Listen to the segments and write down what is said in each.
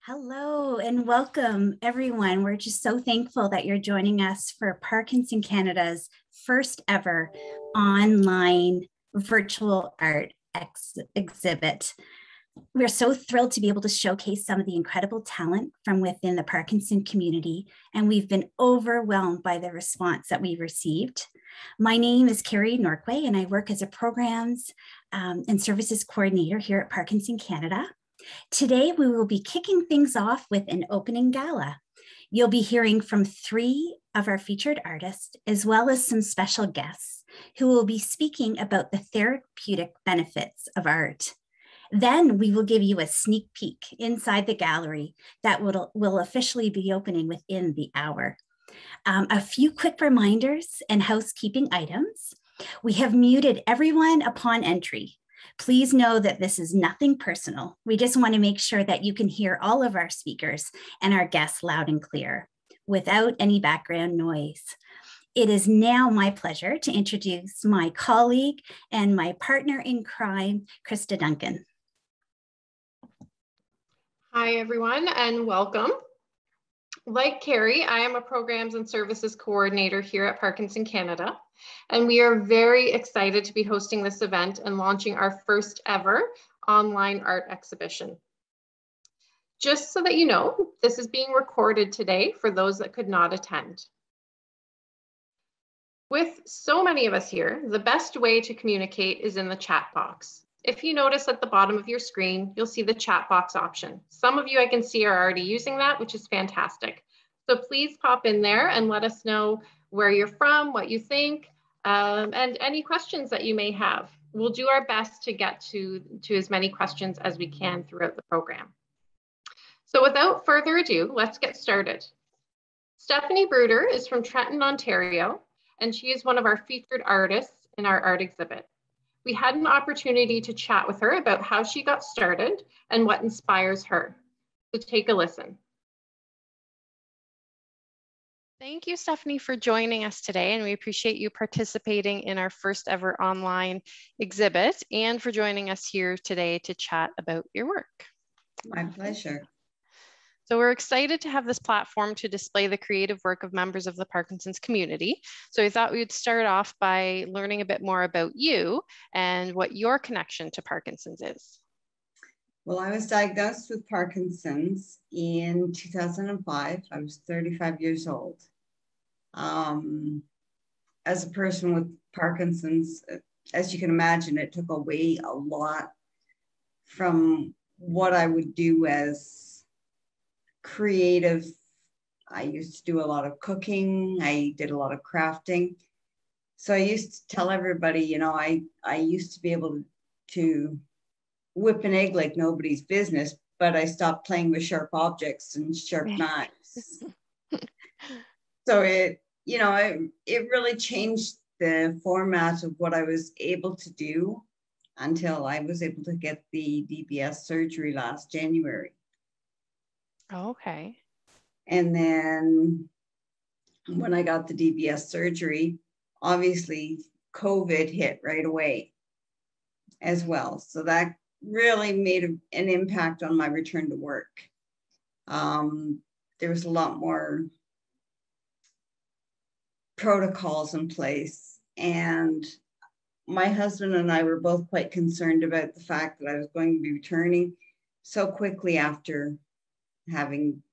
Hello and welcome, everyone. We're just so thankful that you're joining us for Parkinson Canada's first ever online virtual art exhibit. We're so thrilled to be able to showcase some of the incredible talent from within the Parkinson community, and we've been overwhelmed by the response that we've received. My name is Carrie Norquay, and I work as a programs and services coordinator here at Parkinson Canada. Today, we will be kicking things off with an opening gala. You'll be hearing from 3 of our featured artists, as well as some special guests who will be speaking about the therapeutic benefits of art. Then we will give you a sneak peek inside the gallery that will officially be opening within the hour. A few quick reminders and housekeeping items. We have muted everyone upon entry. Please know that this is nothing personal. We just want to make sure that you can hear all of our speakers and our guests loud and clear without any background noise. It is now my pleasure to introduce my colleague and my partner in crime, Krista Duncan. Hi, everyone, and welcome. Like Carrie, I am a programs and services coordinator here at Parkinson Canada, and we are very excited to be hosting this event and launching our first ever online art exhibition. Just so that you know, this is being recorded today for those that could not attend. With so many of us here, the best way to communicate is in the chat box. If you notice at the bottom of your screen, you'll see the chat box option. Some of you I can see are already using that, which is fantastic. So please pop in there and let us know where you're from, what you think, and any questions that you may have. We'll do our best to get to as many questions as we can throughout the program. So without further ado, let's get started. Stephanie Bruder is from Trenton, Ontario, and she is one of our featured artists in our art exhibit. We had an opportunity to chat with her about how she got started and what inspires her. So take a listen. Thank you, Stephanie, for joining us today, and we appreciate you participating in our first ever online exhibit and for joining us here today to chat about your work. My pleasure. So we're excited to have this platform to display the creative work of members of the Parkinson's community. So we thought we would start off by learning a bit more about you and what your connection to Parkinson's is. Well, I was diagnosed with Parkinson's in 2005. I was 35 years old. As a person with Parkinson's, as you can imagine, it took away a lot from what I would do as creative. I used to do a lot of cooking. I did a lot of crafting. So I used to tell everybody, you know, I used to be able to whip an egg like nobody's business, but I stopped playing with sharp objects and sharp knives. So it really changed the format of what I was able to do until I was able to get the DBS surgery last January. Okay. And then when I got the DBS surgery, obviously COVID hit right away as well. So that really made an impact on my return to work. There was a lot more protocols in place, and my husband and I were both quite concerned about the fact that I was going to be returning so quickly after having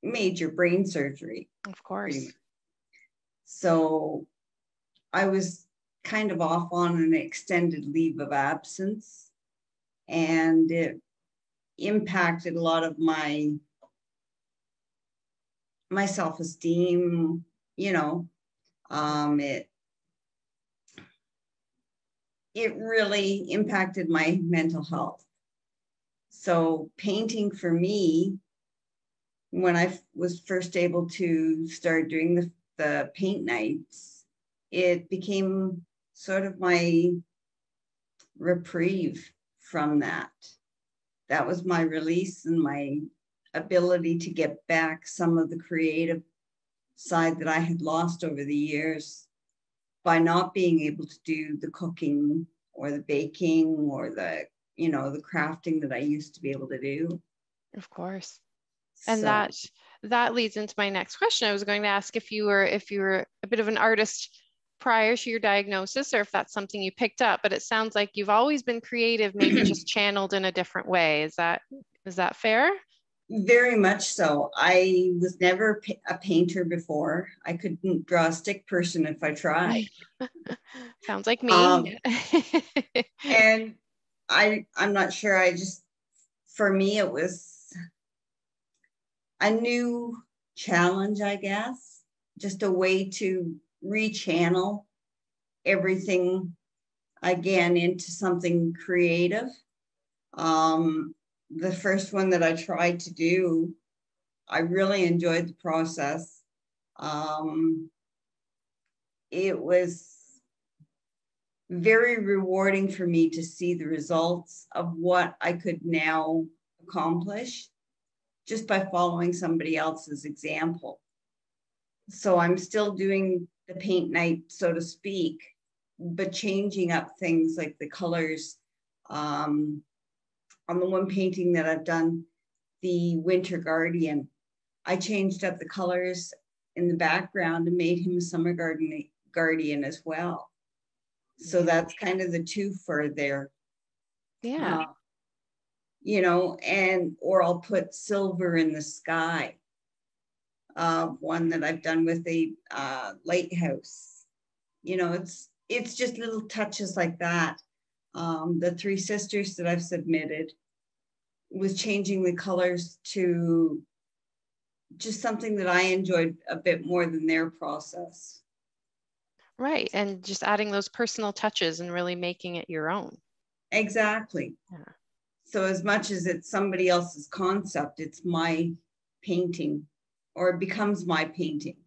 major brain surgery. Of course. So I was kind of off on an extended leave of absence, and it impacted a lot of my self-esteem, you know. It really impacted my mental health. So painting for me, when I was first able to start doing the paint nights, it became sort of my reprieve from that. That was my release and my ability to get back some of the creative side that I had lost over the years by not being able to do the cooking or the baking or the crafting that I used to be able to do. Of course. And So that leads into my next question. I was going to ask if you were a bit of an artist prior to your diagnosis, or if that's something you picked up, but it sounds like you've always been creative, maybe just channeled in a different way. Is that fair? very much so. I was never a painter before. I couldn't draw a stick person if I tried. Sounds like Um, me. and I'm not sure. For me, it was a new challenge, I guess, just a way to rechannel everything again into something creative. The first one that I tried to do, I really enjoyed the process. It was very rewarding for me to see the results of what I could now accomplish just by following somebody else's example. So I'm still doing the paint night, so to speak, but changing up things like the colors. On the one painting that I've done, the Winter Guardian, I changed up the colors in the background and made him a summer guardian as well. So that's kind of the twofer there. Yeah. Or I'll put silver in the sky. One that I've done with a lighthouse. It's just little touches like that. The Three Sisters that I've submitted was changing the colors to just something that I enjoyed a bit more than their process. Right. And just adding those personal touches and really making it your own. Exactly. Yeah. So as much as it's somebody else's concept, it's my painting, or it becomes my painting,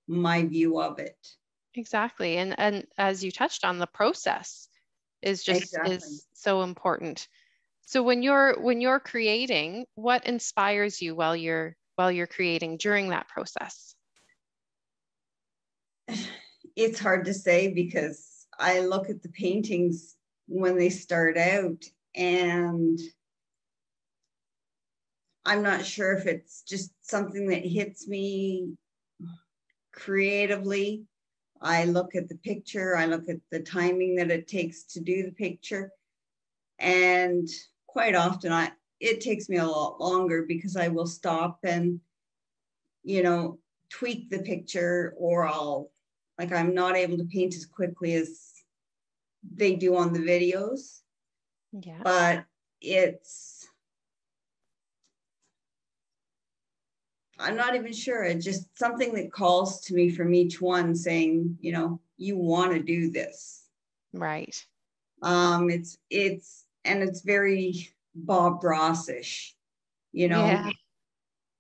my view of it. Exactly. And as you touched on, the process is so important. So when you're creating, what inspires you while you're creating during that process? It's hard to say, because I look at the paintings when they start out, and I'm not sure if it's just something that hits me creatively. I look at the picture, I look at the timing that it takes to do the picture, and quite often it takes me a lot longer, because I will stop and tweak the picture, or I'm not able to paint as quickly as they do on the videos. Yeah. But I'm not even sure. It's just something that calls to me from each one, saying, you want to do this. Right. It's very Bob Rossish, Yeah.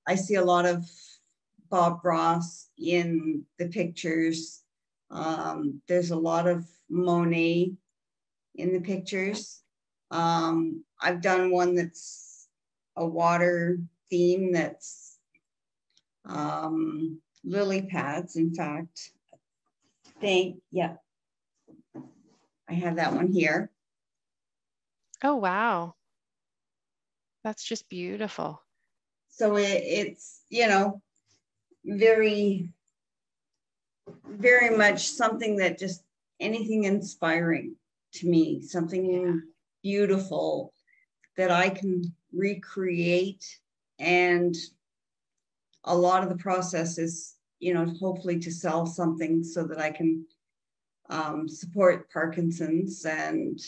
I see a lot of Bob Ross in the pictures. There's a lot of Monet in the pictures. I've done one that's a water theme, that's lily pads. In fact, I have that one here. Oh, wow. That's just beautiful. So it's, very, very much something that just, anything inspiring to me, something beautiful that I can recreate. And a lot of the process is, hopefully to sell something so that I can support Parkinson's. And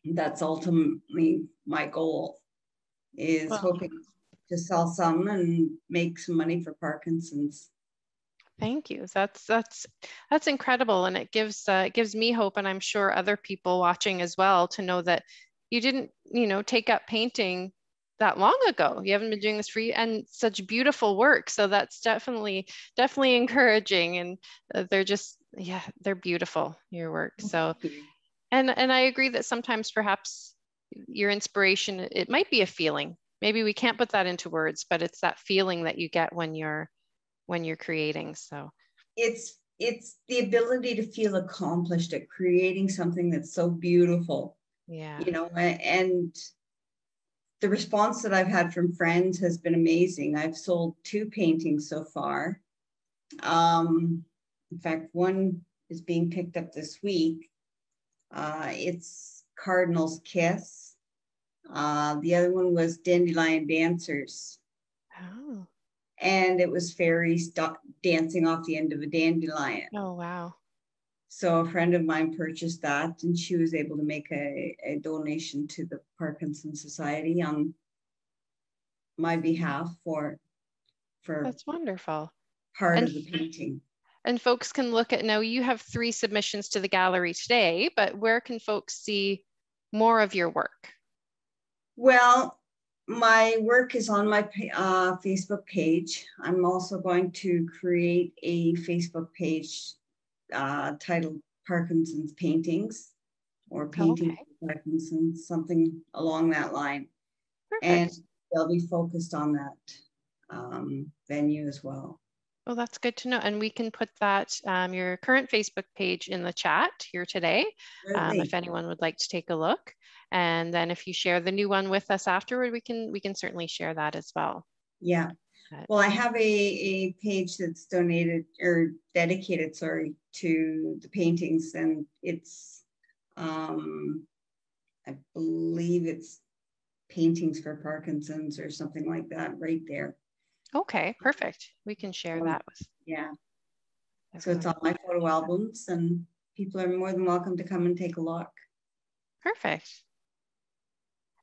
that's ultimately my goal, is hoping to sell some and make some money for Parkinson's. Thank you. That's incredible, and it gives me hope, and I'm sure other people watching as well, to know that you didn't, take up painting that long ago. You haven't been doing this for you, and such beautiful work. So that's definitely encouraging, and they're beautiful, your work. So, and I agree that sometimes perhaps your inspiration, it might be a feeling. Maybe we can't put that into words, but it's that feeling that you get when you're creating. So it's the ability to feel accomplished at creating something that's so beautiful. Yeah. And the response that I've had from friends has been amazing. I've sold 2 paintings so far. In fact, one is being picked up this week. It's Cardinal's Kiss. The other one was Dandelion Dancers. Oh. And it was fairies dancing off the end of a dandelion. Oh, wow. So a friend of mine purchased that, and she was able to make a donation to the Parkinson Society on my behalf for That's wonderful. part of the painting. And folks can look at, now you have 3 submissions to the gallery today, but where can folks see more of your work? Well, my work is on my Facebook page. I'm also going to create a Facebook page titled Parkinson's Paintings, or Painting for Parkinson's, something along that line. Perfect. And they'll be focused on that venue as well. Well, that's good to know. And we can put that, your current Facebook page in the chat here today, if anyone would like to take a look. And then if you share the new one with us afterward, we can certainly share that as well. Yeah. Well, I have a page that's donated or dedicated, sorry, to the paintings, and it's, I believe it's Paintings for Parkinson's or something like that right there. Okay, perfect. We can share that with. Yeah. So it's on my photo albums, and people are more than welcome to come and take a look. Perfect.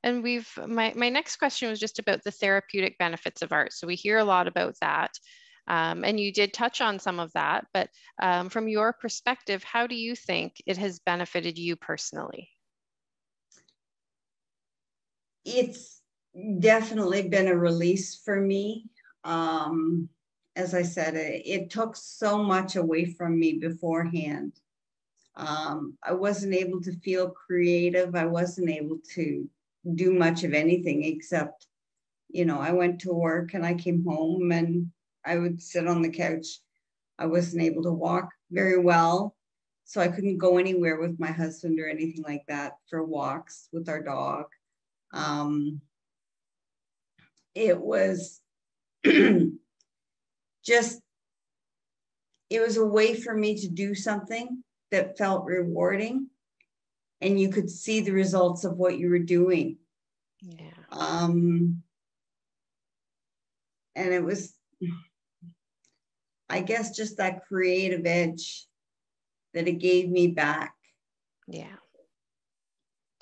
And my next question was just about the therapeutic benefits of art. So we hear a lot about that. And you did touch on some of that, but from your perspective, how do you think it has benefited you personally? It's definitely been a release for me. As I said, it took so much away from me beforehand. I wasn't able to feel creative. I wasn't able to do much of anything except, you know, I went to work and I came home and I would sit on the couch. I wasn't able to walk very well, so I couldn't go anywhere with my husband or anything like that for walks with our dog. It was just, it was a way for me to do something that felt rewarding, and you could see the results of what you were doing. Yeah. And it was, I guess, just that creative edge that it gave me back. Yeah.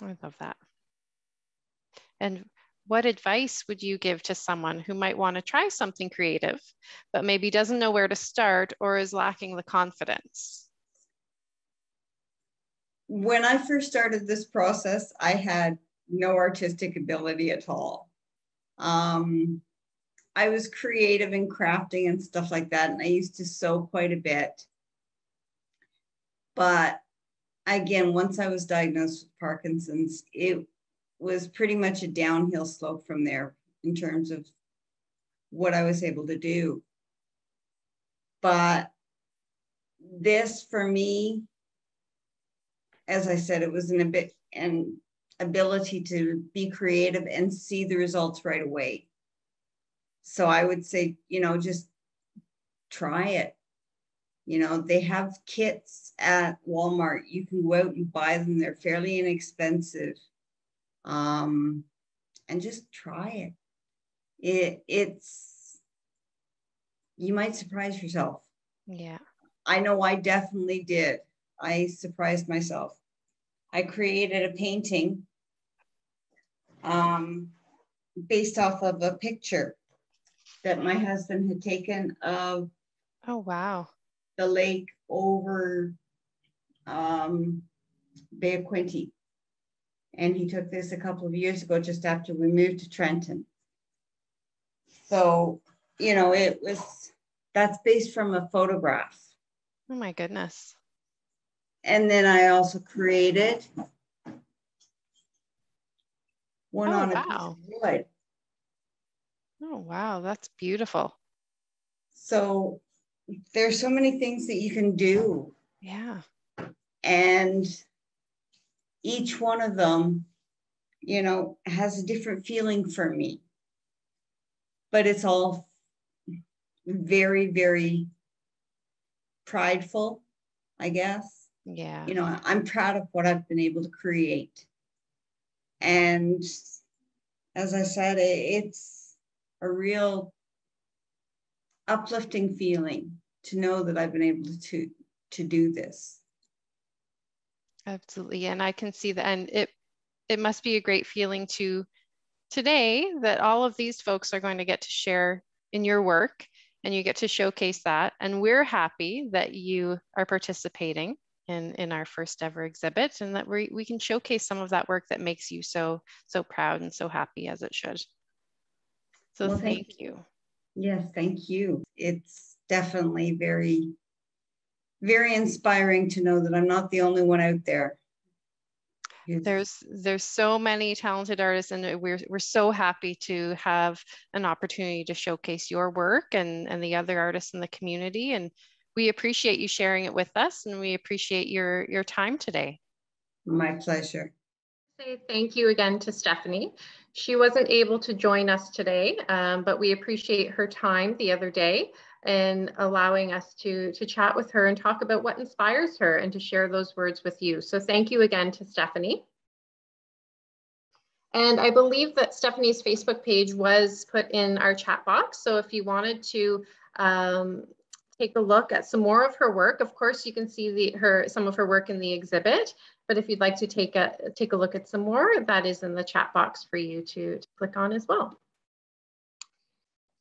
I love that. And what advice would you give to someone who might want to try something creative, but maybe doesn't know where to start or is lacking the confidence? When I first started this process, I had no artistic ability at all. I was creative in crafting and stuff like that, and I used to sew quite a bit. But again, once I was diagnosed with Parkinson's, it was pretty much a downhill slope from there in terms of what I was able to do. But this, for me, as I said, it was an ability to be creative and see the results right away. So I would say, you know, just try it. You know, they have kits at Walmart. You can go out and buy them. They're fairly inexpensive. And just try it. It's, you might surprise yourself. Yeah. I know I definitely did. I surprised myself. I created a painting based off of a picture that my husband had taken of Oh, wow. the lake over Bay of Quinte. And he took this a couple of years ago, just after we moved to Trenton. So, you know, that's based from a photograph. Oh my goodness. And then I also created one on a piece of wood. Oh, wow. That's beautiful. So there's so many things that you can do. Yeah. And each one of them you know, has a different feeling for me. But it's all very, very prideful, I guess. Yeah. You know, I'm proud of what I've been able to create. And as I said, it's a real uplifting feeling to know that I've been able to do this. Absolutely. And I can see that. And it must be a great feeling today that all of these folks are going to get to share in your work, and you get to showcase that. And we're happy that you are participating in our first ever exhibit, and that we can showcase some of that work that makes you so proud and so happy, as it should. So well, thank you. Yes, thank you. It's definitely very, very inspiring to know that I'm not the only one out there. There's so many talented artists, and we're so happy to have an opportunity to showcase your work and the other artists in the community. And we appreciate you sharing it with us, and we appreciate your time today. My pleasure. Say thank you again to Stephanie. She wasn't able to join us today, but we appreciate her time the other day and allowing us to chat with her and talk about what inspires her and to share those words with you. So thank you again to Stephanie. And I believe that Stephanie's Facebook page was put in our chat box. So if you wanted to take a look at some more of her work, of course, you can see some of her work in the exhibit. But if you'd like to take a look at some more, that is in the chat box for you to click on as well.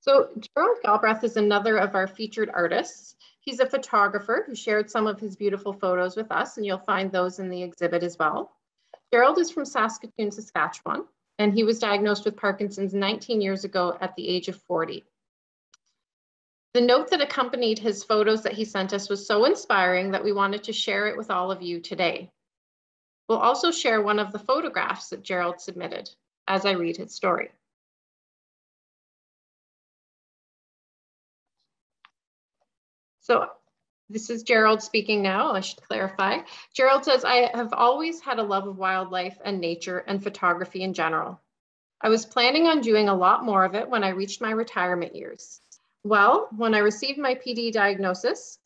So Gerald Galbraith is another of our featured artists. He's a photographer who shared some of his beautiful photos with us, and you'll find those in the exhibit as well. Gerald is from Saskatoon, Saskatchewan, and he was diagnosed with Parkinson's 19 years ago at the age of 40. The note that accompanied his photos that he sent us was so inspiring that we wanted to share it with all of you today. We'll also share one of the photographs that Gerald submitted as I read his story. So this is Gerald speaking now, I should clarify. Gerald says, I have always had a love of wildlife and nature and photography in general. I was planning on doing a lot more of it when I reached my retirement years. Well, when I received my PD diagnosis,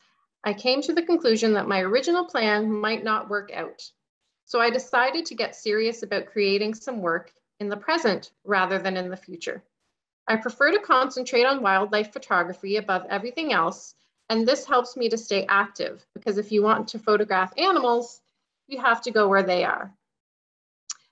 I came to the conclusion that my original plan might not work out. So I decided to get serious about creating some work in the present rather than in the future. I prefer to concentrate on wildlife photography above everything else, and this helps me to stay active, because if you want to photograph animals, you have to go where they are.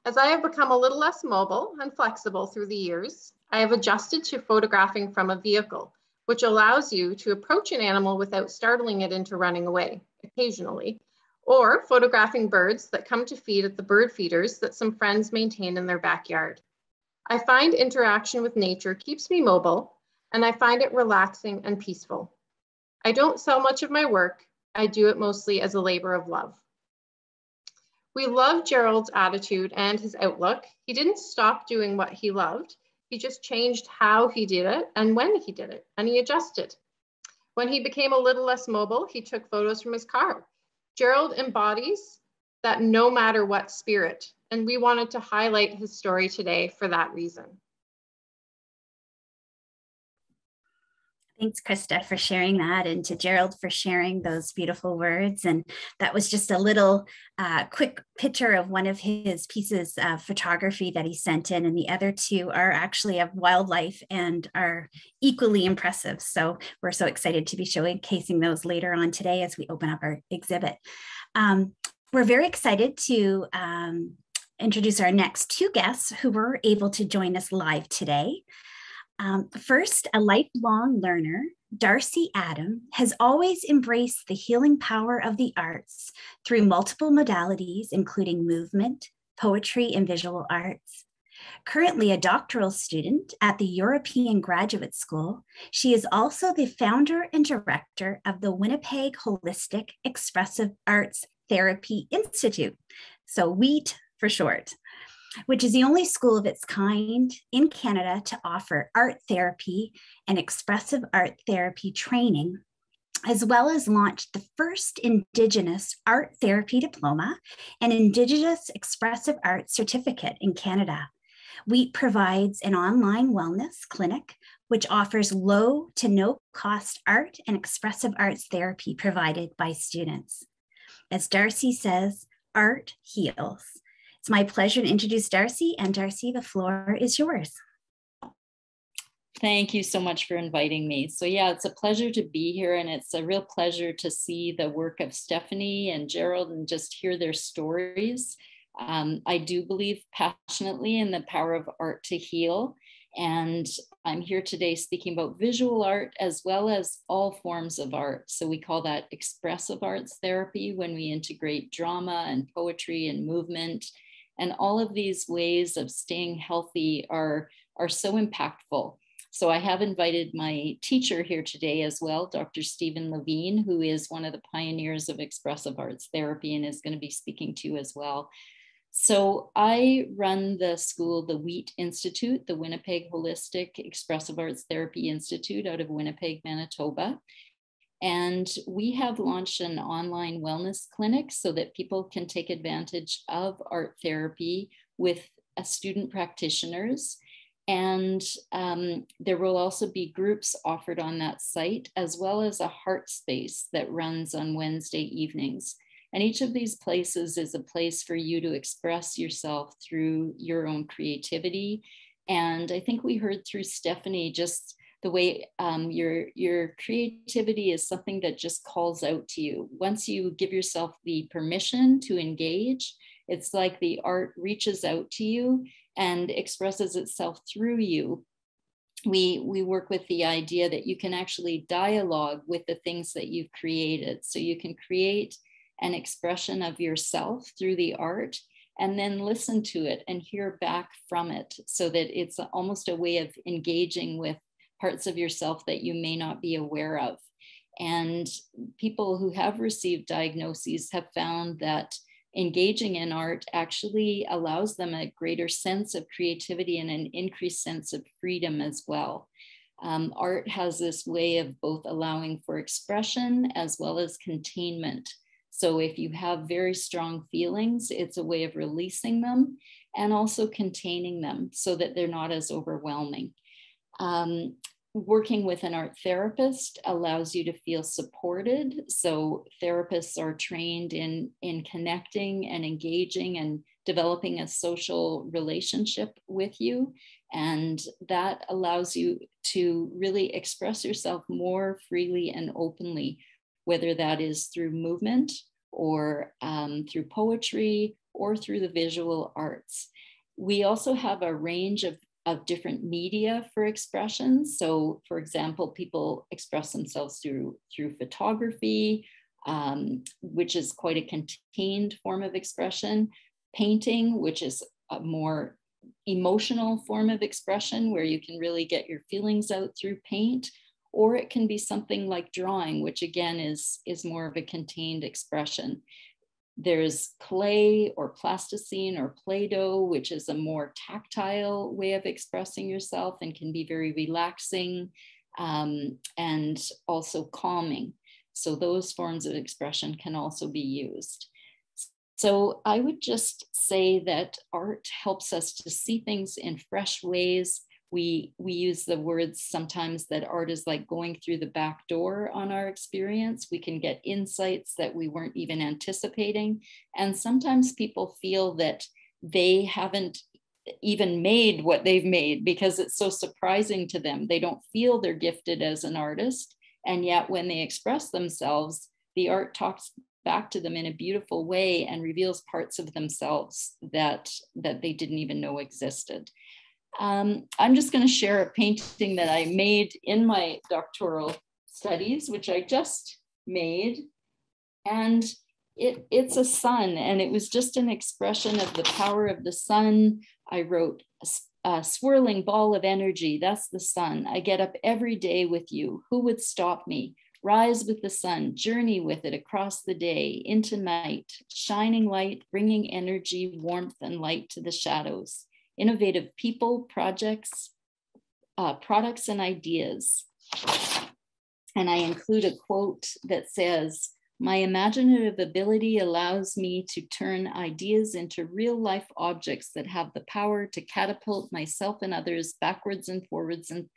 As I have become a little less mobile and flexible through the years, I have adjusted to photographing from a vehicle, which allows you to approach an animal without startling it into running away occasionally, or photographing birds that come to feed at the bird feeders that some friends maintain in their backyard. I find interaction with nature keeps me mobile, and I find it relaxing and peaceful. I don't sell much of my work. I do it mostly as a labor of love. We love Gerald's attitude and his outlook. He didn't stop doing what he loved. He just changed how he did it and when he did it, and he adjusted. When he became a little less mobile, he took photos from his car. Gerald embodies that no matter what spirit, and we wanted to highlight his story today for that reason. Thanks, Krista, for sharing that, and to Gerald for sharing those beautiful words. And that was just a little quick picture of one of his pieces of photography that he sent in, and the other two are actually of wildlife and are equally impressive. So we're so excited to be showcasing those later on today as we open up our exhibit. We're very excited to introduce our next two guests who were able to join us live today. First, a lifelong learner, Darcy Adam, has always embraced the healing power of the arts through multiple modalities, including movement, poetry, and visual arts. Currently a doctoral student at the European Graduate School, she is also the founder and director of the Winnipeg Holistic Expressive Arts Therapy Institute, so WHEAT for short, which is the only school of its kind in Canada to offer art therapy and expressive art therapy training as well as launched the first Indigenous Art Therapy Diploma and Indigenous Expressive Art Certificate in Canada. WHEAT provides an online wellness clinic, which offers low to no cost art and expressive arts therapy provided by students. As Darcy says, art heals. It's my pleasure to introduce Darcy, and Darcy, the floor is yours. Thank you so much for inviting me. So yeah, it's a pleasure to be here, and it's a real pleasure to see the work of Stephanie and Gerald and just hear their stories. I do believe passionately in the power of art to heal, and I'm here today speaking about visual art as well as all forms of art. So we call that expressive arts therapy when we integrate drama and poetry and movement, and all of these ways of staying healthy are so impactful. So I have invited my teacher here today as well, Dr. Stephen Levine, who is one of the pioneers of expressive arts therapy and is going to be speaking to you as well. So I run the school, the WHEAT Institute, the Winnipeg Holistic Expressive Arts Therapy Institute out of Winnipeg, Manitoba. And we have launched an online wellness clinic so that people can take advantage of art therapy with student practitioners. And there will also be groups offered on that site, as well as a heart space that runs on Wednesday evenings. And each of these places is a place for you to express yourself through your own creativity. And I think we heard through Stephanie just the way your creativity is something that just calls out to you. Once you give yourself the permission to engage, it's like the art reaches out to you and expresses itself through you. We work with the idea that you can actually dialogue with the things that you've created. So you can create an expression of yourself through the art and then listen to it and hear back from it, so that it's almost a way of engaging with parts of yourself that you may not be aware of. And people who have received diagnoses have found that engaging in art actually allows them a greater sense of creativity and an increased sense of freedom as well. Art has this way of both allowing for expression as well as containment. So if you have very strong feelings, it's a way of releasing them and also containing them so that they're not as overwhelming. Working with an art therapist allows you to feel supported. So therapists are trained in connecting and engaging and developing a social relationship with you. And that allows you to really express yourself more freely and openly, whether that is through movement or through poetry or through the visual arts. We also have a range of different media for expression. So for example, people express themselves through photography, which is quite a contained form of expression, painting, which is a more emotional form of expression where you can really get your feelings out through paint, or it can be something like drawing, which again is more of a contained expression. There's clay or plasticine or Play-Doh, which is a more tactile way of expressing yourself and can be very relaxing and also calming. So those forms of expression can also be used. So I would just say that art helps us to see things in fresh ways. We use the words sometimes that art is like going through the back door on our experience. We can get insights that we weren't even anticipating. And sometimes people feel that they haven't even made what they've made because it's so surprising to them. They don't feel they're gifted as an artist. And yet when they express themselves, the art talks back to them in a beautiful way and reveals parts of themselves that they didn't even know existed. I'm just going to share a painting that I made in my doctoral studies, which I just made. And it's a sun, and it was just an expression of the power of the sun. I wrote a swirling ball of energy. That's the sun. I get up every day with you. Who would stop me? Rise with the sun, journey with it across the day, into night, shining light, bringing energy, warmth, and light to the shadows. Innovative people, projects, products, and ideas. And I include a quote that says, "My imaginative ability allows me to turn ideas into real life objects that have the power to catapult myself and others backwards and forwards and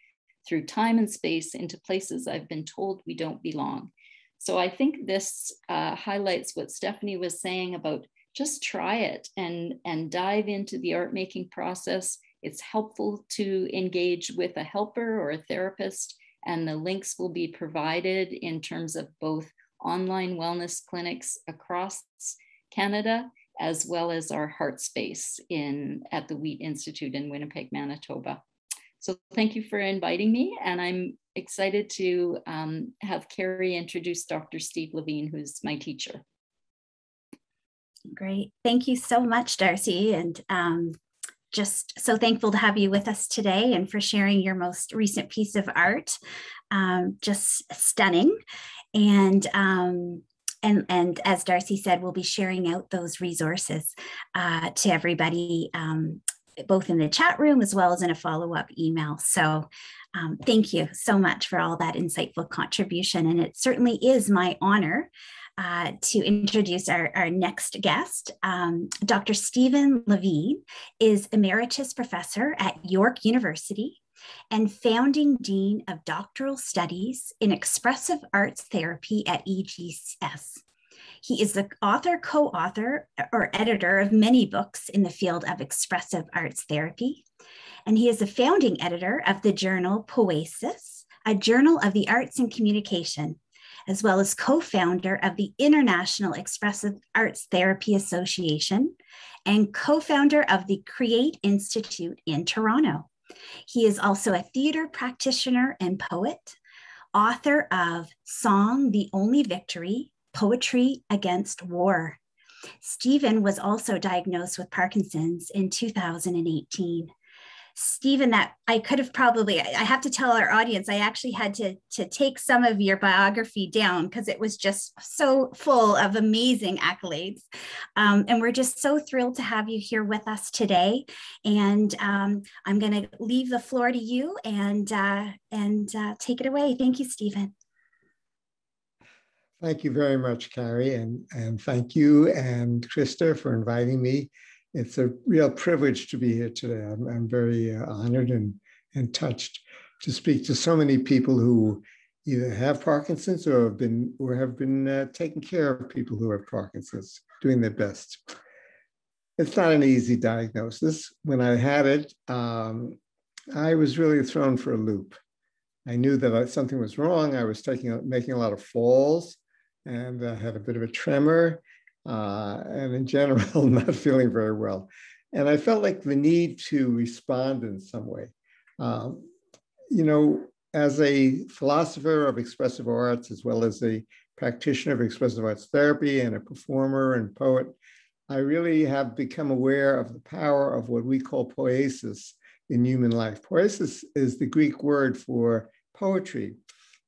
through time and space into places I've been told we don't belong." So I think this highlights what Stephanie was saying about just try it and dive into the art making process. It's helpful to engage with a helper or a therapist, and the links will be provided in terms of both online wellness clinics across Canada, as well as our Heart Space at the Wheat Institute in Winnipeg, Manitoba. So thank you for inviting me, and I'm excited to have Carrie introduce Dr. Steve Levine, who's my teacher. Great. Thank you so much, Darcy. And just so thankful to have you with us today and for sharing your most recent piece of art. Just stunning. And as Darcy said, we'll be sharing out those resources to everybody, both in the chat room as well as in a follow-up email. So thank you so much for all that insightful contribution. And it certainly is my honor to introduce our next guest. Dr. Stephen Levine is Emeritus Professor at York University and founding Dean of Doctoral Studies in Expressive Arts Therapy at EGS. He is the author, co-author, or editor of many books in the field of expressive arts therapy. And he is the founding editor of the journal Poesis, a journal of the arts and communication, as well as co-founder of the International Expressive Arts Therapy Association and co-founder of the Create Institute in Toronto. He is also a theater practitioner and poet, author of Song, the Only Victory, Poetry Against War. Stephen was also diagnosed with Parkinson's in 2018. Stephen, that I could have probably, I have to tell our audience, I actually had to take some of your biography down because it was just so full of amazing accolades. And we're just so thrilled to have you here with us today. And I'm going to leave the floor to you and take it away. Thank you, Stephen. Thank you very much, Carrie, and thank you and Krista for inviting me. It's a real privilege to be here today. I'm very honored and touched to speak to so many people who either have Parkinson's or have been taking care of people who have Parkinson's, doing their best. It's not an easy diagnosis. When I had it, I was really thrown for a loop. I knew that something was wrong. I was making a lot of falls, and I had a bit of a tremor. And in general, not feeling very well. And I felt like the need to respond in some way. As a philosopher of expressive arts, as well as a practitioner of expressive arts therapy and a performer and poet, I really have become aware of the power of what we call poesis in human life. Poesis is the Greek word for poetry,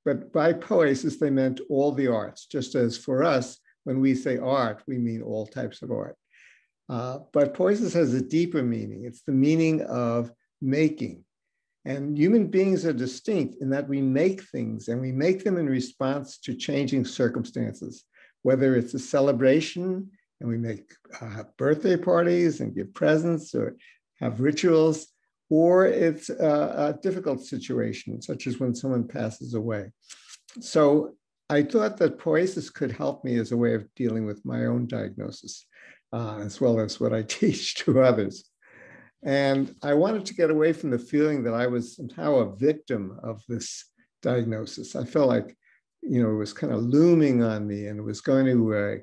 but by poesis, they meant all the arts, just as for us, when we say art, we mean all types of art. But poesis has a deeper meaning. It's the meaning of making. And human beings are distinct in that we make things, and we make them in response to changing circumstances, whether it's a celebration, and we make birthday parties and give presents or have rituals, or it's a difficult situation, such as when someone passes away. So I thought that poesis could help me as a way of dealing with my own diagnosis, as well as what I teach to others. And I wanted to get away from the feeling that I was somehow a victim of this diagnosis. I felt like, it was kind of looming on me, and it was going to,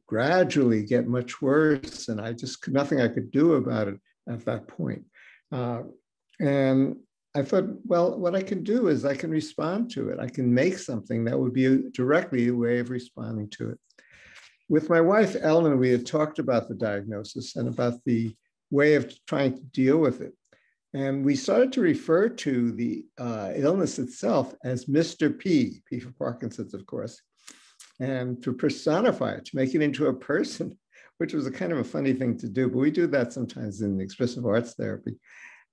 gradually get much worse. And nothing I could do about it at that point. And I thought, well, what I can do is I can respond to it. I can make something that would be directly a way of responding to it. With my wife, Ellen, we had talked about the diagnosis and about the way of trying to deal with it. And we started to refer to the illness itself as Mr. P for Parkinson's, of course, and to personify it, to make it into a person, which was a kind of a funny thing to do, but we do that sometimes in expressive arts therapy.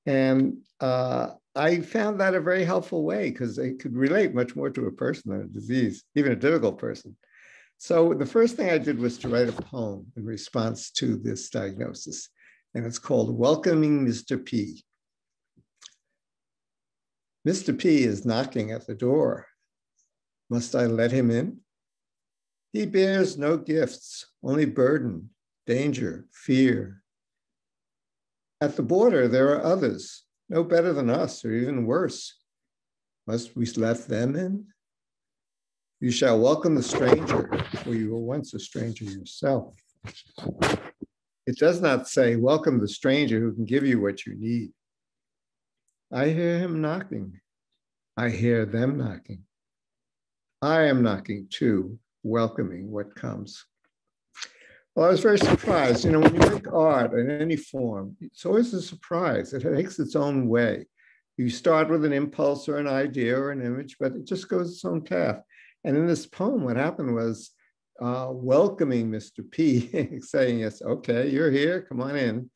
And I found that a very helpful way because it could relate much more to a person than a disease, even a difficult person. So the first thing I did was to write a poem in response to this diagnosis. And it's called Welcoming Mr. P. Mr. P is knocking at the door. Must I let him in? He bears no gifts, only burden, danger, fear. At the border, there are others, no better than us, or even worse. Must we let them in? You shall welcome the stranger, for you were once a stranger yourself. It does not say, welcome the stranger who can give you what you need. I hear him knocking. I hear them knocking. I am knocking too, welcoming what comes. Well, I was very surprised. You know, when you make art in any form, it's always a surprise. It takes its own way. You start with an impulse or an idea or an image, but it just goes its own path. And in this poem, what happened was welcoming Mr. P, saying, yes, okay, you're here, come on in.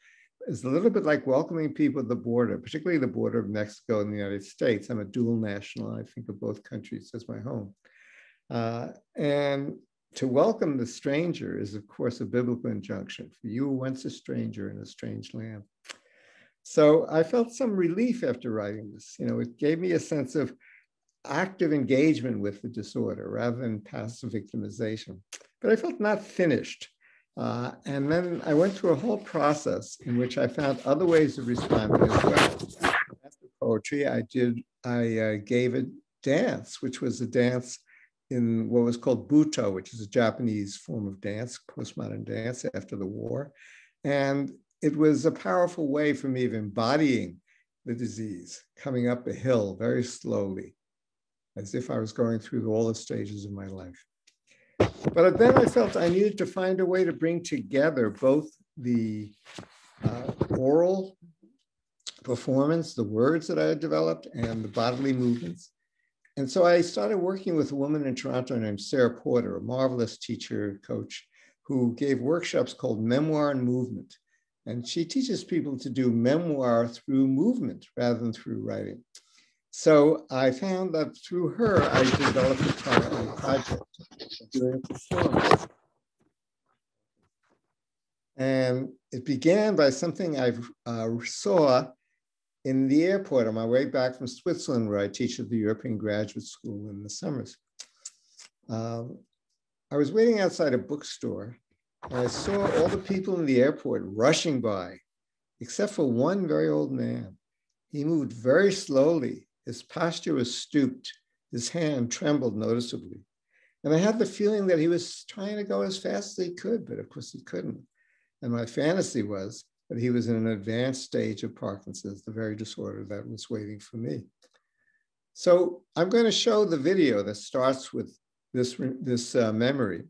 It's a little bit like welcoming people at the border, particularly the border of Mexico and the United States. I'm a dual national. I think of both countries as my home. And to welcome the stranger is, of course, a biblical injunction. For you were once a stranger in a strange land. So I felt some relief after writing this. You know, it gave me a sense of active engagement with the disorder rather than passive victimization. But I felt not finished. And then I went through a whole process in which I found other ways of responding as well. After poetry, I gave a dance, which was a dance in what was called Buto, which is a Japanese form of dance, postmodern dance after the war. And it was a powerful way for me of embodying the disease, coming up a hill very slowly, as if I was going through all the stages of my life. But then I felt I needed to find a way to bring together both the oral performance, the words that I had developed, and the bodily movements. And so I started working with a woman in Toronto named Sarah Porter, a marvelous teacher, coach, who gave workshops called Memoir and Movement. And she teaches people to do memoir through movement rather than through writing. So I found that through her, I developed a project of doing a performance. And it began by something I saw in the airport on my way back from Switzerland, where I teach at the European Graduate School in the summers. I was waiting outside a bookstore, and I saw all the people in the airport rushing by, except for one very old man. He moved very slowly. His posture was stooped. His hand trembled noticeably. And I had the feeling that he was trying to go as fast as he could, but of course he couldn't. And my fantasy was that he was in an advanced stage of Parkinson's, the very disorder that was waiting for me. So I'm going to show the video that starts with this memory.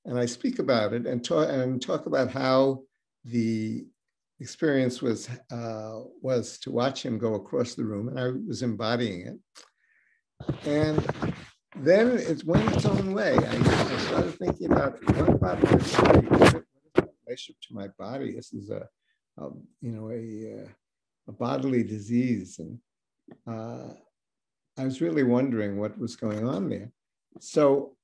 And I speak about it and talk about how the experience was to watch him go across the room, and I was embodying it. And then it went its own way. I started thinking about what about this relationship to my body. This is a bodily disease, and I was really wondering what was going on there. So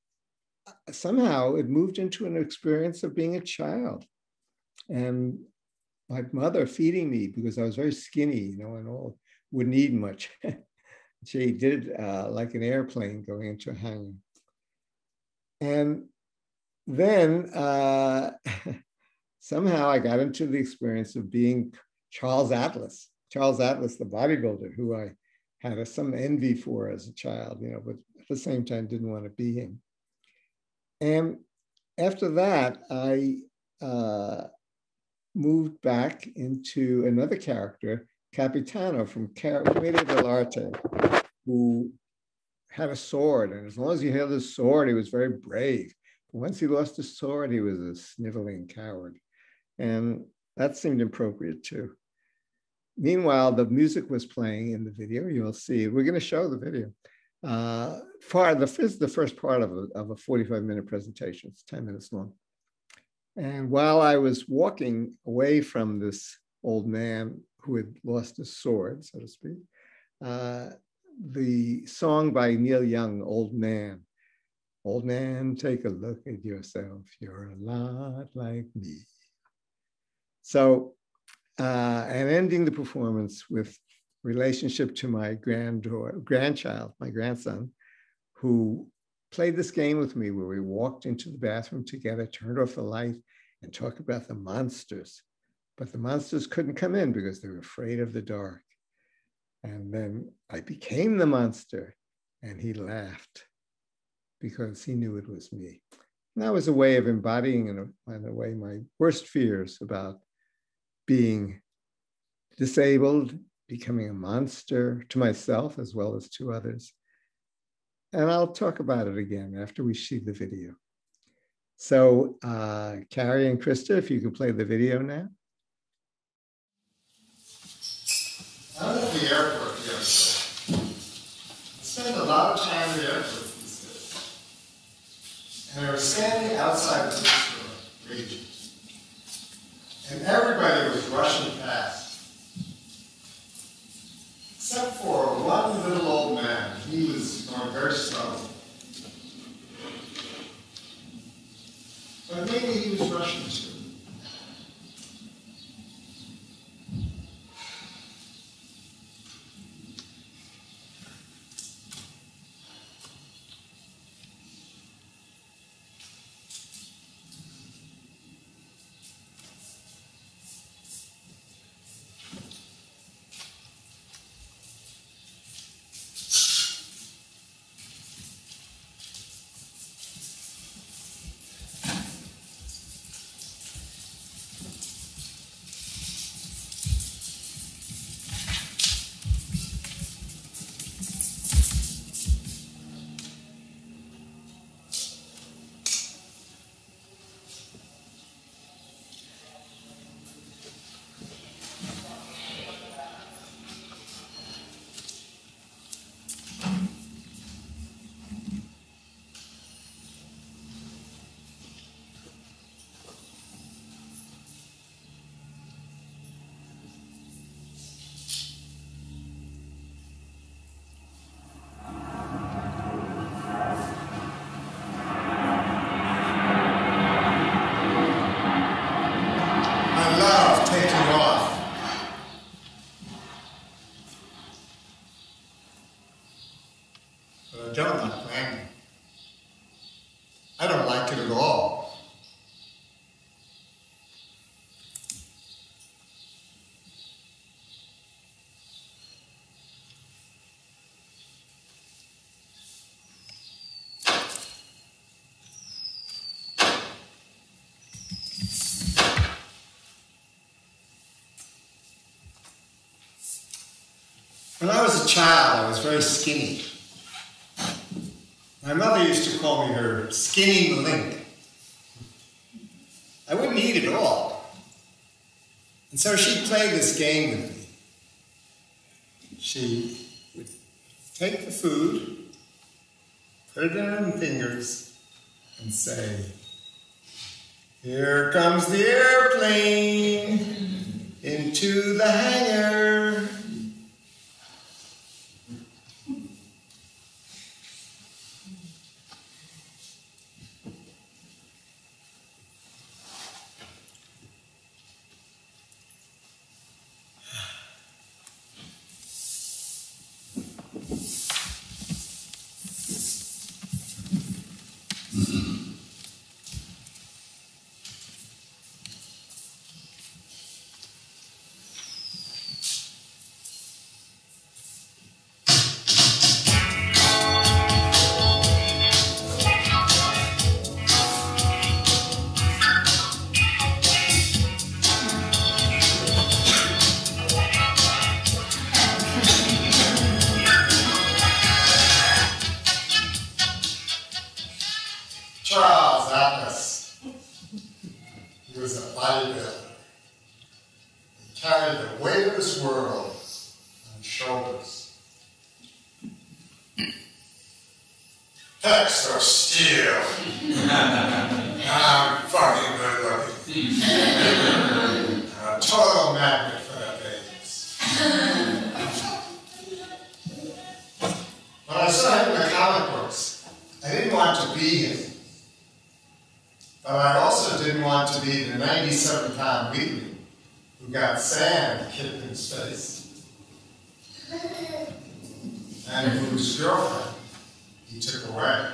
somehow it moved into an experience of being a child, and my mother feeding me because I was very skinny, you know, and all wouldn't eat much. She did like an airplane going into a hangar. And then somehow I got into the experience of being Charles Atlas, the bodybuilder, who I had some envy for as a child, you know, but at the same time didn't want to be him. And after that, I moved back into another character, Capitano from Commedia dell'arte, who had a sword. And as long as he held his sword, he was very brave. But once he lost his sword, he was a sniveling coward. And that seemed appropriate too. Meanwhile, the music was playing in the video. You'll see. We're going to show the video. This is the first part of a 45-minute presentation. It's 10 minutes long. And while I was walking away from this old man who had lost his sword, so to speak, the song by Neil Young, Old Man. Old man, take a look at yourself. You're a lot like me. So, and ending the performance with relationship to my grandchild, my grandson, who played this game with me where we walked into the bathroom together, turned off the light, and talked about the monsters. But the monsters couldn't come in because they were afraid of the dark. And then I became the monster, and he laughed because he knew it was me. And that was a way of embodying, in a way, my worst fears about being disabled, becoming a monster to myself as well as to others. And I'll talk about it again after we see the video. So Carrie and Krista, if you could play the video now. I was at the airport yesterday. I spend a lot of time at the airport these days. And I was standing outside the bookstore, reading. And everybody was rushing past. Except for one little old man. He was going very slow. But maybe he was rushing too. I don't like landing. I don't like it at all. When I was a child, I was very skinny. My mother used to call me her skinny link. I wouldn't eat at all. And so she'd play this game with me. She would take the food, put it in her fingers, and say, "Here comes the airplane into the hangar." He was a bodybuilder. He carried the weight of his world on his shoulders. Pecs of steel. I'm fucking good looking. A total magnet for the babies. vegan. But I also didn't want to be the 97-pound weakling who got sand kicked in his face, and whose girlfriend he took away.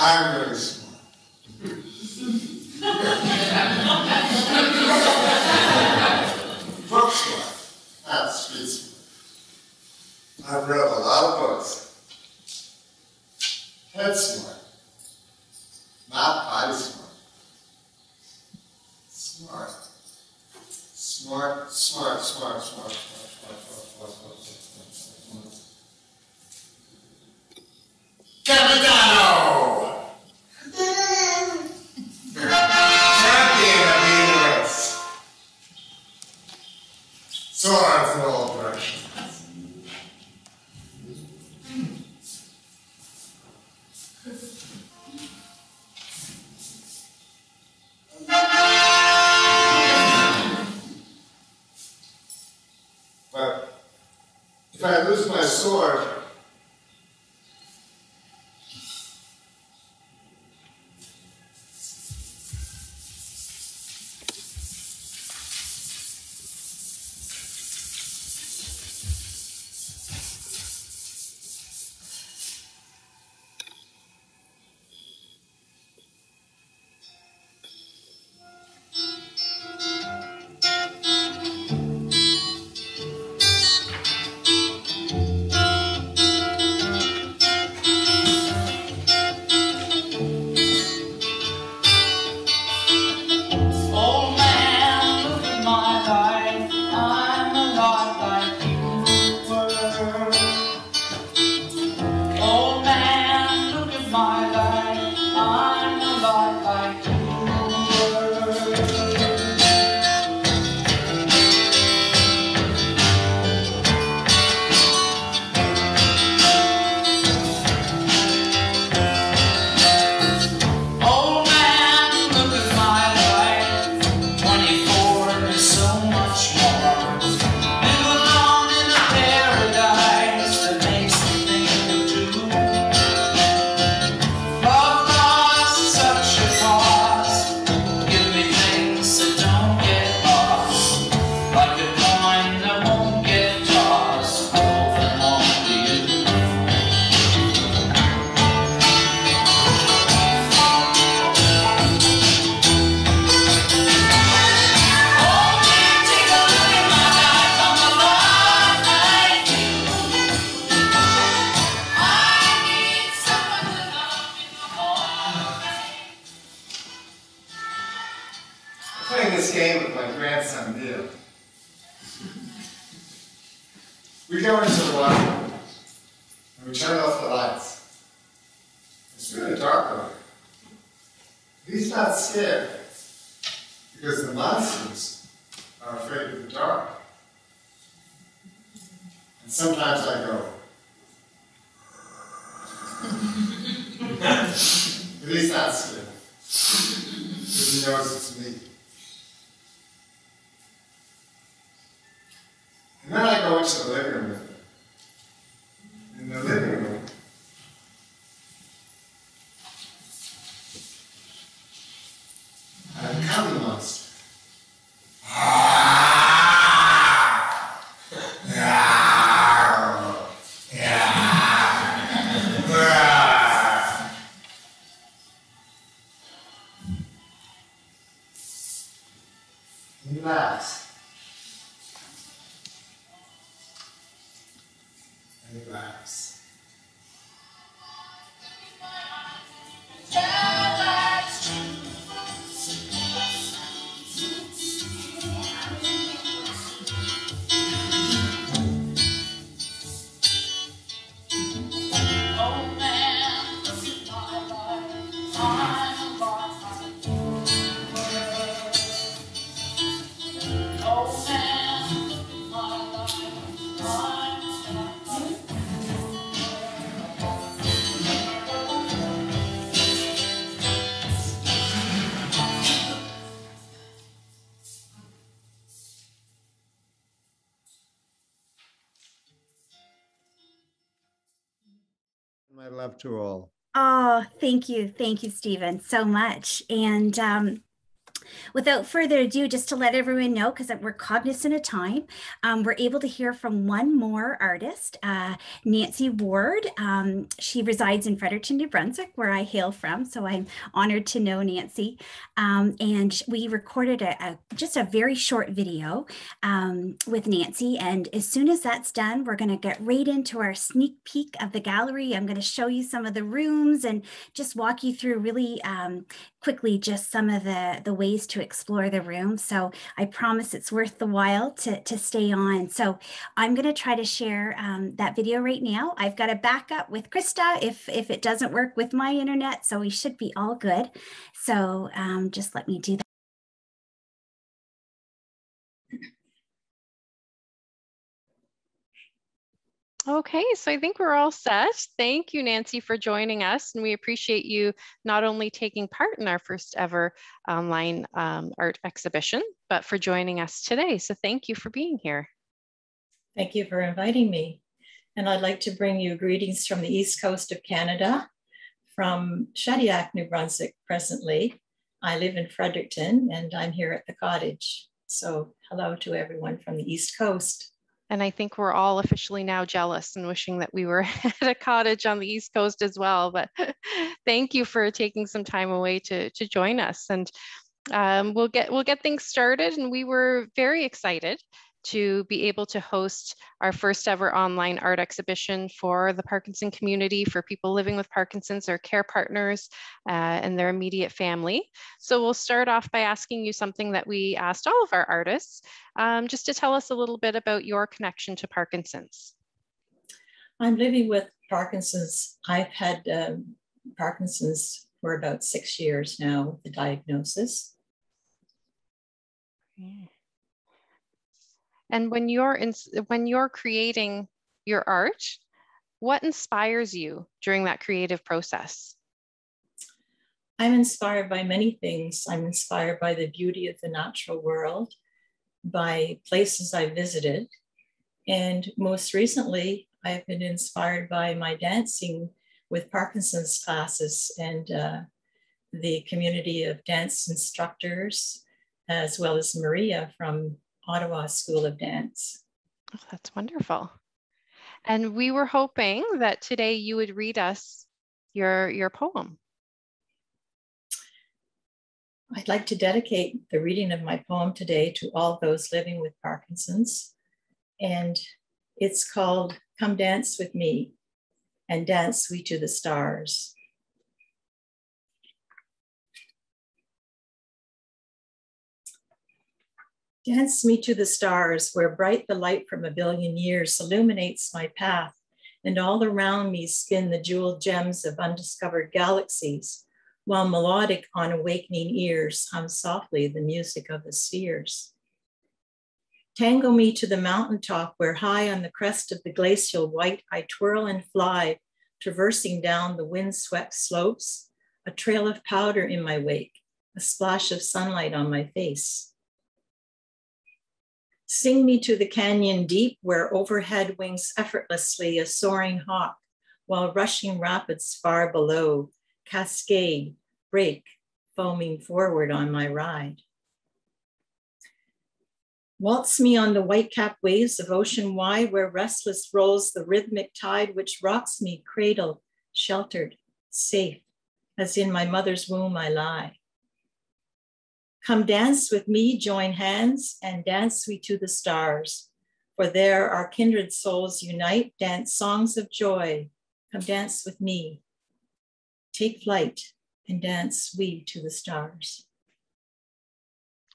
I'm really smart. Book smart, not street smart. I've read a lot of books. Head smart, not body smart. Smart. Smart, smart, smart, smart, smart, smart, smart, smart, smart, smart, smart. Capitano! Champion of the universe. Swords in all directions. But if I lose my sword, playing this game with my grandson, Neil. We go into the water and we turn off the lights. It's really dark over here. He's not scared because the monsters are afraid of the dark. And sometimes I go, but he's not scared because he knows it's me. And then I go into the living room with him. In the living room, I become the monster. Relax. And relax. My love to all. Oh, thank you. Thank you, Stephen, so much. And without further ado, just to let everyone know, because we're cognizant of time, we're able to hear from one more artist, Nancy Ward. She resides in Fredericton, New Brunswick, where I hail from. So I'm honored to know Nancy. And we recorded just a very short video with Nancy. And as soon as that's done, we're going to get right into our sneak peek of the gallery. I'm going to show you some of the rooms and just walk you through really quickly just some of the ways to explore the room. So I promise it's worth the while to stay on. So I'm going to try to share that video right now. I've got a backup with Krista if it doesn't work with my internet, so we should be all good. So just let me do that. Okay, so I think we're all set. Thank you, Nancy, for joining us. And we appreciate you not only taking part in our first ever online art exhibition, but for joining us today. So thank you for being here. Thank you for inviting me. And I'd like to bring you greetings from the East Coast of Canada, from Shediac, New Brunswick presently. I live in Fredericton and I'm here at the cottage. So hello to everyone from the East Coast. And I think we're all officially now jealous and wishing that we were at a cottage on the East Coast as well. But thank you for taking some time away to join us. And we'll get things started. And we were very excited to be able to host our first ever online art exhibition for the Parkinson community, for people living with Parkinson's, their care partners, and their immediate family. So we'll start off by asking you something that we asked all of our artists, just to tell us a little bit about your connection to Parkinson's. I'm living with Parkinson's. I've had Parkinson's for about 6 years now with the diagnosis. And when you're creating your art, what inspires you during that creative process? I'm inspired by many things. I'm inspired by the beauty of the natural world, by places I visited. And most recently, I've been inspired by my dancing with Parkinson's classes and the community of dance instructors, as well as Maria from Ottawa School of Dance. Oh, that's wonderful. And we were hoping that today you would read us your poem. I'd like to dedicate the reading of my poem today to all those living with Parkinson's. And it's called Come Dance With Me and Dance We to the Stars. Dance me to the stars, where bright the light from a billion years illuminates my path, and all around me spin the jeweled gems of undiscovered galaxies, while melodic on awakening ears hum softly the music of the spheres. Tangle me to the mountaintop, where high on the crest of the glacial white I twirl and fly, traversing down the windswept slopes, a trail of powder in my wake, a splash of sunlight on my face. Sing me to the canyon deep, where overhead wings effortlessly a soaring hawk, while rushing rapids far below cascade, break, foaming forward on my ride. Waltz me on the white-capped waves of ocean wide, where restless rolls the rhythmic tide which rocks me cradled, sheltered, safe, as in my mother's womb I lie. Come dance with me, join hands, and dance we to the stars. For there our kindred souls unite, dance songs of joy. Come dance with me. Take flight and dance we to the stars.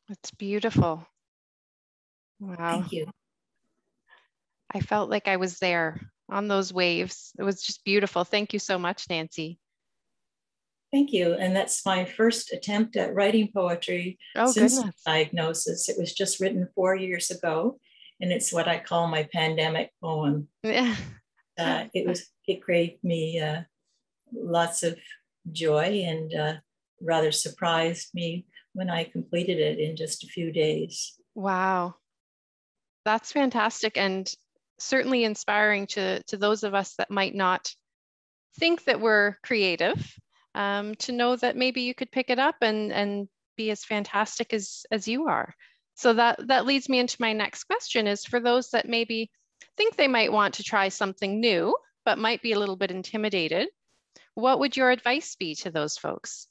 It's beautiful. Wow. Thank you. I felt like I was there on those waves. It was just beautiful. Thank you so much, Nancy. Thank you. And that's my first attempt at writing poetry since goodness. diagnosis. It was just written 4 years ago, and it's what I call my pandemic poem. Yeah. It gave me lots of joy and rather surprised me when I completed it in just a few days. Wow. That's fantastic, and certainly inspiring to those of us that might not think that we're creative, to know that maybe you could pick it up and be as fantastic as you are. So that leads me into my next question, is for those that maybe think they might want to try something new, but might be a little bit intimidated, what would your advice be to those folks?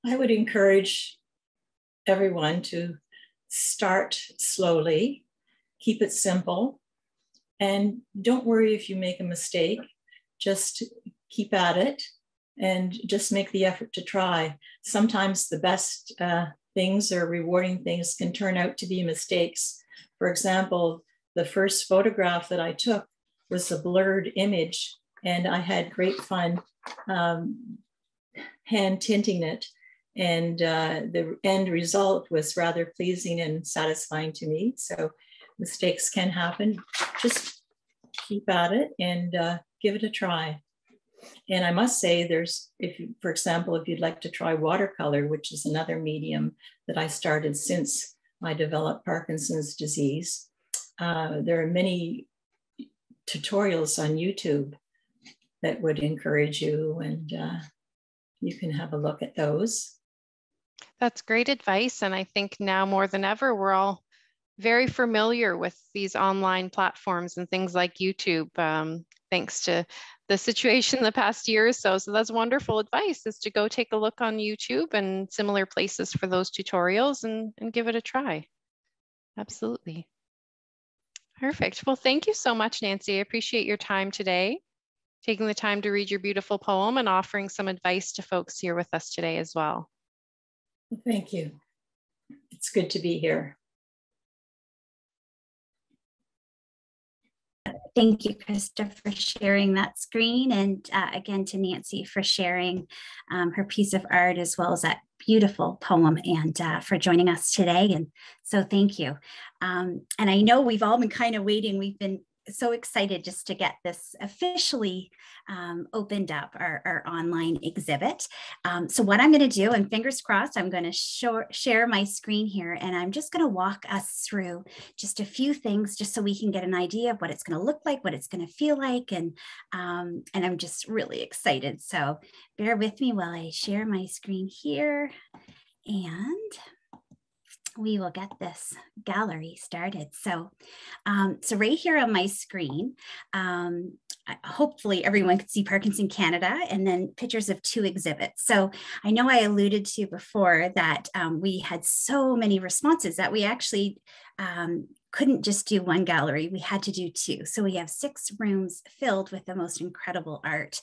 I would encourage everyone to start slowly, keep it simple, and don't worry if you make a mistake. Just keep at it and just make the effort to try. Sometimes the best things or rewarding things can turn out to be mistakes. For example, the first photograph that I took was a blurred image, and I had great fun hand tinting it. And the end result was rather pleasing and satisfying to me. So mistakes can happen. Just keep at it and give it a try. And I must say, for example, if you'd like to try watercolor, which is another medium that I started since I developed Parkinson's disease, there are many tutorials on YouTube that would encourage you, and you can have a look at those. That's great advice. And I think now more than ever, we're all very familiar with these online platforms and things like YouTube, thanks to the situation the past year or so. So that's wonderful advice, is to go take a look on YouTube and similar places for those tutorials and give it a try. Absolutely. Perfect. Well, thank you so much, Nancy. I appreciate your time today, taking the time to read your beautiful poem and offering some advice to folks here with us today as well. Thank you. It's good to be here. Thank you, Krista, for sharing that screen, and again to Nancy for sharing her piece of art as well as that beautiful poem, and for joining us today. And so thank you. And I know we've all been kind of waiting. We've been so excited just to get this officially opened up, our online exhibit. So what I'm going to do, and fingers crossed, I'm going to share my screen here, and I'm just going to walk us through just a few things just so we can get an idea of what it's going to look like, what it's going to feel like, and I'm just really excited. So bear with me while I share my screen here, and we will get this gallery started. So, so right here on my screen, hopefully everyone can see Parkinson Canada, and then pictures of 2 exhibits. So I know I alluded to before that we had so many responses that we actually couldn't just do 1 gallery, we had to do 2. So we have 6 rooms filled with the most incredible art.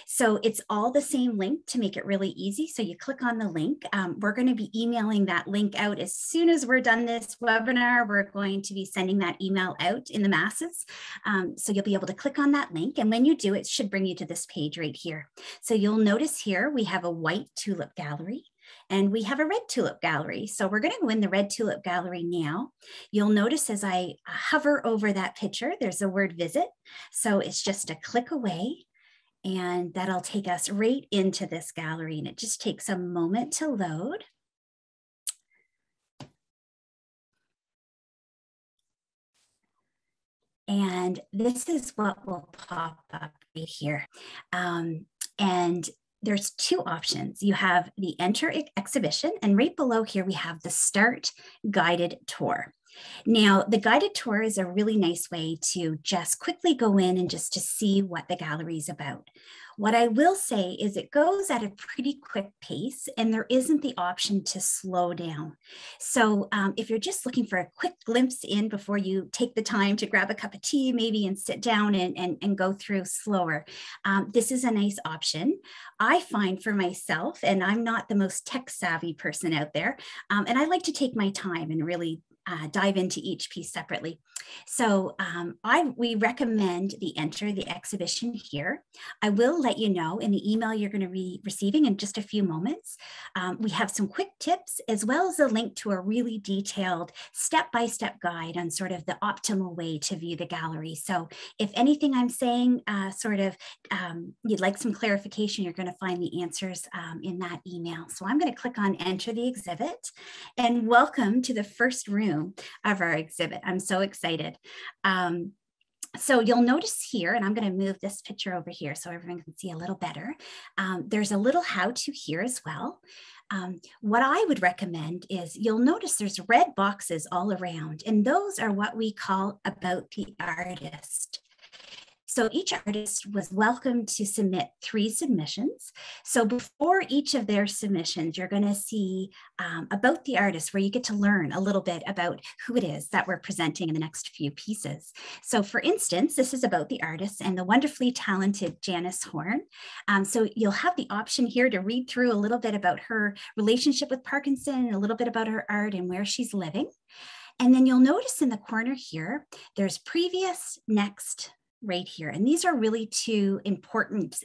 So it's all the same link to make it really easy. So you click on the link. We're going to be emailing that link out as soon as we're done this webinar. We're going to be sending that email out in the masses. So you'll be able to click on that link. And when you do, it should bring you to this page right here. So you'll notice here, we have a white tulip gallery, and we have a red tulip gallery. So we're going to go in the red tulip gallery now. You'll notice as I hover over that picture, there's the word visit. So it's just a click away, and that'll take us right into this gallery. And it just takes a moment to load. And this is what will pop up right here. And there's 2 options. You have the enter exhibition, and right below here, we have the start guided tour. Now, the guided tour is a really nice way to just quickly go in and just to see what the gallery is about. What I will say is it goes at a pretty quick pace, and there isn't the option to slow down. So if you're just looking for a quick glimpse in before you take the time to grab a cup of tea maybe and sit down and go through slower, this is a nice option. I find for myself, and I'm not the most tech savvy person out there, and I like to take my time and really dive into each piece separately. So we recommend the enter the exhibition here. I will let you know in the email you're going to be receiving in just a few moments. We have some quick tips as well as a link to a really detailed step-by-step guide on sort of the optimal way to view the gallery. So if anything I'm saying you'd like some clarification, you're going to find the answers in that email. So I'm going to click on enter the exhibit, and welcome to the first room of our exhibit. I'm so excited. So you'll notice here, and I'm going to move this picture over here so everyone can see a little better. There's a little how-to here as well. What I would recommend is you'll notice there's red boxes all around, and those are what we call about the artist. So each artist was welcome to submit 3 submissions. So before each of their submissions, you're going to see about the artist, where you get to learn a little bit about who it is that we're presenting in the next few pieces. So for instance, this is about the artist and the wonderfully talented Janice Horn. So you'll have the option here to read through a little bit about her relationship with Parkinson, a little bit about her art and where she's living. And then you'll notice in the corner here, there's previous, next, right here. And these are really 2 important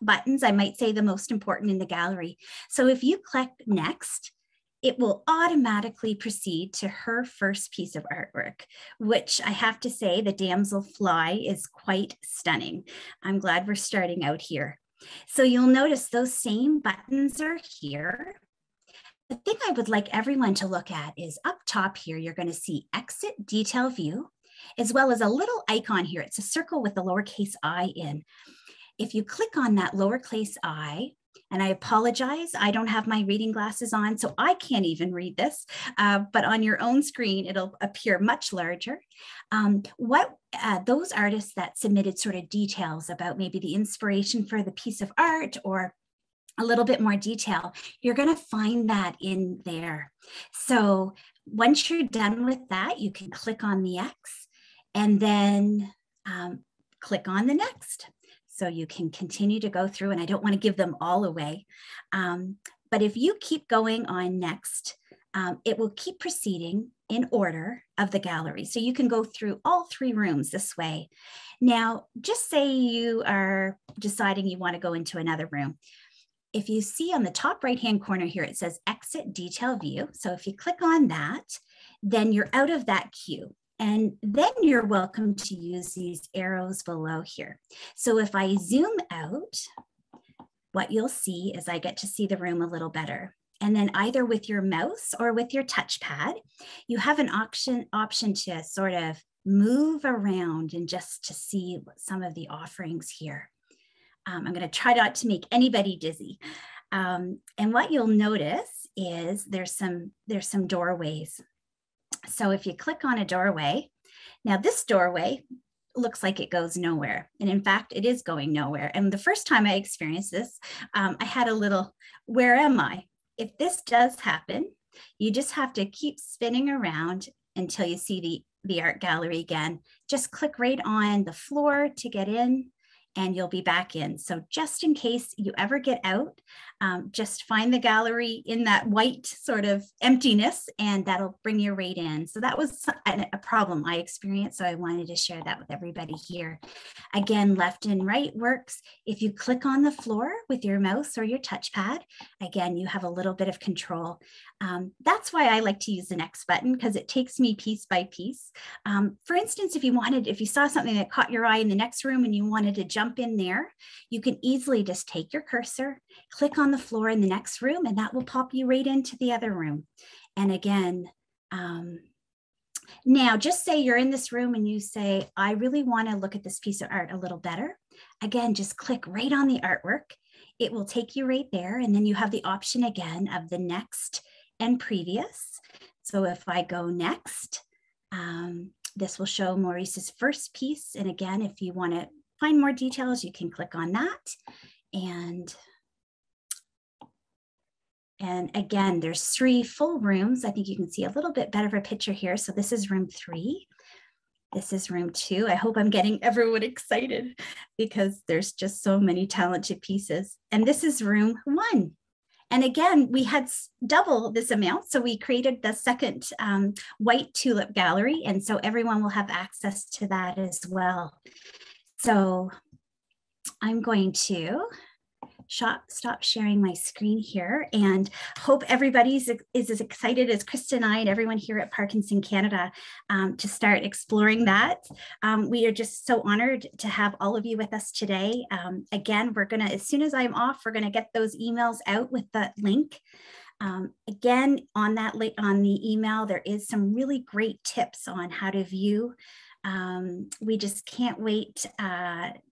buttons. I might say the most important in the gallery. So if you click next, it will automatically proceed to her first piece of artwork, which I have to say the damselfly is quite stunning. I'm glad we're starting out here. So you'll notice those same buttons are here. The thing I would like everyone to look at is up top here, you're going to see exit detail view, as well as a little icon here. It's a circle with the lowercase I in. If you click on that lowercase I, and I apologize, I don't have my reading glasses on, so I can't even read this, but on your own screen, it'll appear much larger. Those artists that submitted sort of details about maybe the inspiration for the piece of art or a little bit more detail, you're going to find that in there. So once you're done with that, you can click on the X and then click on the next. So you can continue to go through, and I don't want to give them all away. But if you keep going on next, it will keep proceeding in order of the gallery. So you can go through all 3 rooms this way. Now, just say you are deciding you want to go into another room. If you see on the top right-hand corner here, it says exit detail view. So if you click on that, then you're out of that queue. And then you're welcome to use these arrows below here. So if I zoom out, what you'll see is I get to see the room a little better. And then either with your mouse or with your touchpad, you have an option to sort of move around and just to see some of the offerings here. I'm going to try not to make anybody dizzy. And what you'll notice is there's some doorways. So if you click on a doorway, now this doorway looks like it goes nowhere. And in fact, it is going nowhere. And the first time I experienced this, I had a little, where am I? If this does happen, you just have to keep spinning around until you see the art gallery again. Just click right on the floor to get in, and you'll be back in. So just in case you ever get out, just find the gallery in that white sort of emptiness, and that'll bring you right in. So that was a problem I experienced, so I wanted to share that with everybody here. Again, left and right works. If you click on the floor with your mouse or your touchpad, again, you have a little bit of control. That's why I like to use the next button, because it takes me piece by piece. For instance, if you saw something that caught your eye in the next room and you wanted to jump in there, you can easily just take your cursor, click on the floor in the next room, and that will pop you right into the other room. And again, now just say you're in this room and you say, I really want to look at this piece of art a little better. Again, just click right on the artwork. It will take you right there. And then you have the option again of the next and previous. So if I go next, this will show Maurice's first piece. And again, if you want to find more details, you can click on that. And again, there's 3 full rooms. I think you can see a little bit better of a picture here. So this is room 3. This is room 2. I hope I'm getting everyone excited because there's just so many talented pieces. And this is room 1. And again, we had double this amount. So we created the second white tulip gallery. And so everyone will have access to that as well. So I'm going to stop sharing my screen here and hope everybody is as excited as Krista and I and everyone here at Parkinson Canada to start exploring that. We are just so honored to have all of you with us today. Again, we're gonna, as soon as I'm off, we're gonna get those emails out with the link. Again, on the email, there is some really great tips on how to view. We just can't wait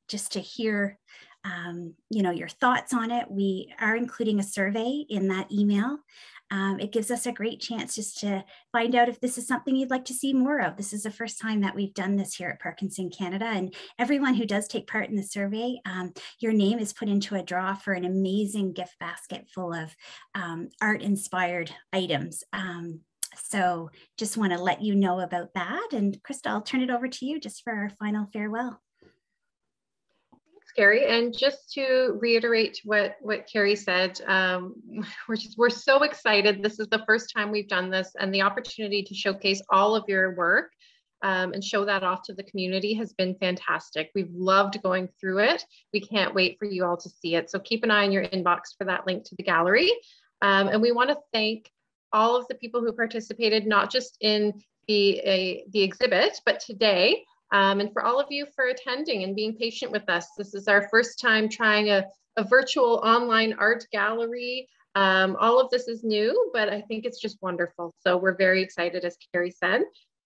just to hear your thoughts on it. We are including a survey in that email. It gives us a great chance just to find out if this is something you'd like to see more of. This is the first time that we've done this here at Parkinson Canada, and everyone who does take part in the survey, your name is put into a draw for an amazing gift basket full of art-inspired items. So just want to let you know about that. And Krista, I'll turn it over to you just for our final farewell. Carrie, and just to reiterate what Carrie said, we're so excited. This is the first time we've done this, and the opportunity to showcase all of your work and show that off to the community has been fantastic. We've loved going through it. We can't wait for you all to see it. So keep an eye on your inbox for that link to the gallery. And we want to thank all of the people who participated, not just in the exhibit, but today. And for all of you for attending and being patient with us. This is our first time trying a virtual online art gallery. All of this is new, but I think it's just wonderful. So we're very excited, as Carrie said.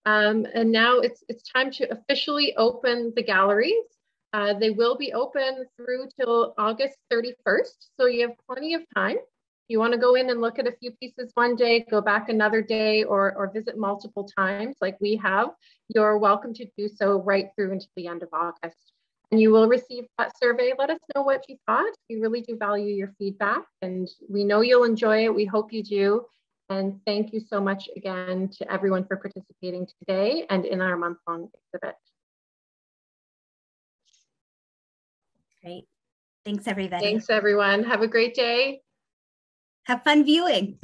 And now it's time to officially open the galleries. They will be open through till August 31st. So you have plenty of time. You want to go in and look at a few pieces one day, go back another day, or visit multiple times like we have, you're welcome to do so right through until the end of August. And you will receive that survey. Let us know what you thought. We really do value your feedback, and we know you'll enjoy it. We hope you do. And thank you so much again to everyone for participating today and in our month-long exhibit. Great. Thanks, everybody. Thanks, everyone. Have a great day. Have fun viewing.